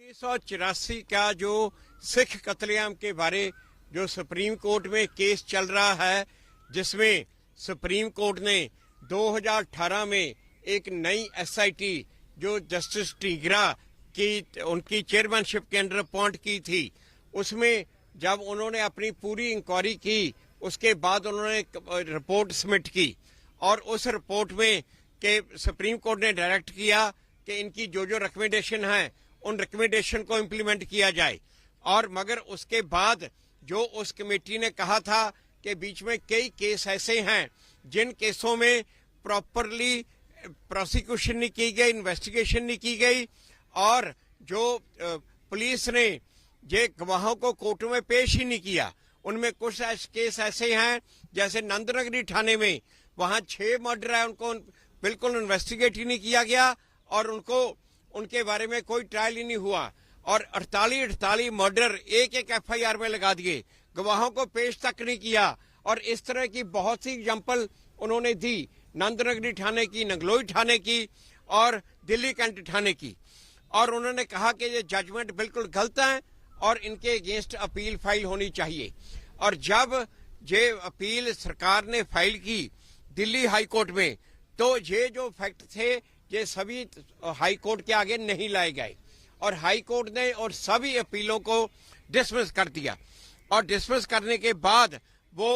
1984 का जो सिख कत्लेआम के बारे जो सुप्रीम कोर्ट में केस चल रहा है, जिसमें सुप्रीम कोर्ट ने 2018 में एक नई एसआईटी जो जस्टिस टीगरा की उनकी चेयरमैनशिप के अंडर अपॉइंट की थी, उसमें जब उन्होंने अपनी पूरी इंक्वायरी की, उसके बाद उन्होंने रिपोर्ट सबमिट की और उस रिपोर्ट में के सुप्रीम कोर्ट ने डायरेक्ट किया कि इनकी जो जो रिकमेंडेशन है उन रिकमेंडेशन को इम्प्लीमेंट किया जाए। और मगर उसके बाद जो उस कमेटी ने कहा था कि बीच में कई केस ऐसे हैं जिन केसों में प्रॉपरली प्रोसिक्यूशन नहीं की गई, इन्वेस्टिगेशन नहीं की गई, और जो पुलिस ने ये गवाहों को कोर्टों में पेश ही नहीं किया। उनमें कुछ केस ऐसे हैं जैसे नंदनगरी थाने में, वहां 6 मर्डर है, उनको बिल्कुल इन्वेस्टिगेट ही नहीं किया गया और उनके बारे में कोई ट्रायल ही नहीं हुआ, और 48 मर्डर एक एफआईआर में लगा दिए, गवाहों को पेश तक नहीं किया। और इस तरह की बहुत सी एग्जाम्पल उन्होंने दी, नंदनगरी थाने की, नंगलोई थाने की और दिल्ली कैंट थाने की। और उन्होंने कहा कि ये जजमेंट बिल्कुल गलत है और इनके अगेंस्ट अपील फाइल होनी चाहिए। और जब ये अपील सरकार ने फाइल की दिल्ली हाई कोर्ट में, तो ये जो फैक्ट थे ये सभी हाई कोर्ट के आगे नहीं लाए गए और हाई कोर्ट ने और सभी अपीलों को डिसमिस कर दिया। और डिसमिस करने के बाद वो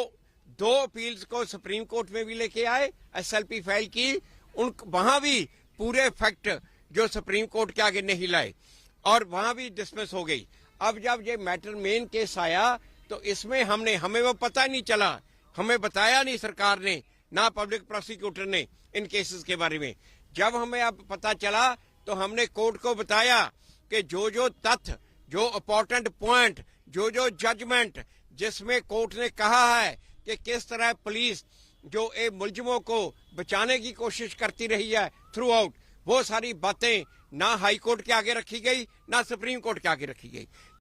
2 अपील्स को सुप्रीम कोर्ट में भी लेके आए, एसएलपी फाइल की, वहां भी पूरे फैक्ट जो सुप्रीम कोर्ट के आगे नहीं लाए और वहां भी डिसमिस हो गई। अब जब ये मैटर मेन केस आया तो इसमें हमें वो पता नहीं चला, हमें बताया नहीं सरकार ने, ना पब्लिक प्रोसिक्यूटर ने इन केसेस के बारे में। जब हमें अब पता चला तो हमने कोर्ट को बताया कि जो जो तथ्य, जो इंपॉर्टेंट पॉइंट, जो जो जजमेंट जिसमें कोर्ट ने कहा है कि किस तरह पुलिस जो मुलजिमों को बचाने की कोशिश करती रही है थ्रू आउट, वो सारी बातें ना हाई कोर्ट के आगे रखी गई, ना सुप्रीम कोर्ट के आगे रखी गई।